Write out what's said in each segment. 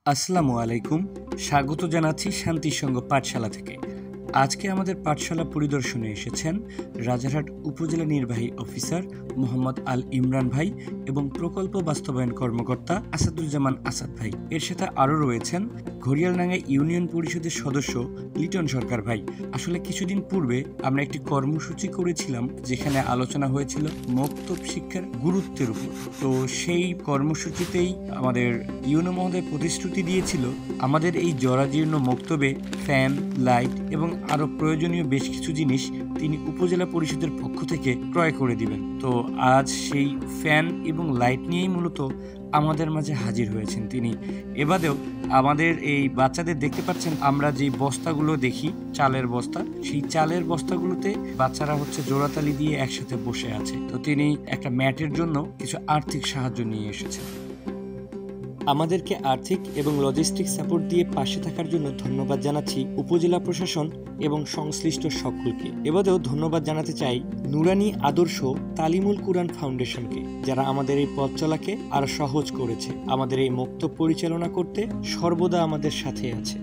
আসসালামু আলাইকুম। স্বাগত জানাচ্ছি শান্তির সঙ্গ পাঠশালা থেকে। আজকে আমাদের পাঠশালা পরিদর্শনে এসেছেন রাজারহাট উপজেলা নির্বাহী অফিসার মোহাম্মদ আল ইমরান ভাই এবং প্রকল্প বাস্তবায়ন কর্মকর্তা আসাদুজ্জামান আসাদ ভাই। এর সাথে আরও রয়েছেন ঘড়িয়ালডাঙ্গা ইউনিয়ন পরিষদের সদস্য লিটন সরকার ভাই। আসলে কিছুদিন পূর্বে আমরা একটি কর্মসূচি করেছিলাম যেখানে আলোচনা হয়েছিল মক্তব শিক্ষার গুরুত্বের উপর। তো সেই কর্মসূচিতেই আমাদের ইউনো মহোদয় প্রতিশ্রুতি দিয়েছিল আমাদের এই জরাজীর্ণ মক্তবে ফ্যান, লাইট এবং আরও প্রয়োজনীয় বেশ কিছু জিনিস তিনি উপজেলা পরিষদের পক্ষ থেকে ক্রয় করে দিবেন। তো আজ সেই ফ্যান এবং লাইট নিয়েই মূলত আমাদের মাঝে হাজির হয়েছেন তিনি। এবারেও আমাদের এই বাচ্চাদের দেখতে পাচ্ছেন, আমরা যে বস্তাগুলো দেখি চালের বস্তা, সেই চালের বস্তাগুলোতে বাচ্চারা জোড়াতালি দিয়ে একসাথে বসে আছে। তো তিনি একটা ম্যাটের জন্য কিছু আর্থিক সাহায্য নিয়ে এসেছেন। আমাদেরকে আর্থিক এবং লজিস্টিক সাপোর্ট দিয়ে পাশে থাকার জন্য ধন্যবাদ জানাচ্ছি উপজেলা প্রশাসন এবং সংশ্লিষ্ট সকলকে। এবারেও ধন্যবাদ জানাতে চাই নুরানি আদর্শ তালিমুল কুরআন ফাউন্ডেশনকে, যারা আমাদের এই পথ চলাকে আরো সহজ করেছে, আমাদের এই মক্তব পরিচালনা করতে সর্বদা আমাদের সাথে আছে।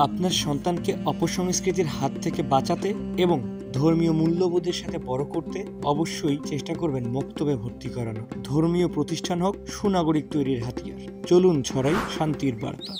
আপনার সন্তানকে অপসংস্কৃতির হাত থেকে বাঁচাতে এবং ধর্মীয় মূল্যবোধের সাথে বড় করতে অবশ্যই চেষ্টা করবেন মক্তবে ভর্তি করানো। ধর্মীয় প্রতিষ্ঠান হোক সুনাগরিক তৈরির হাতিয়ার। চলুন ছড়াই শান্তির বার্তা।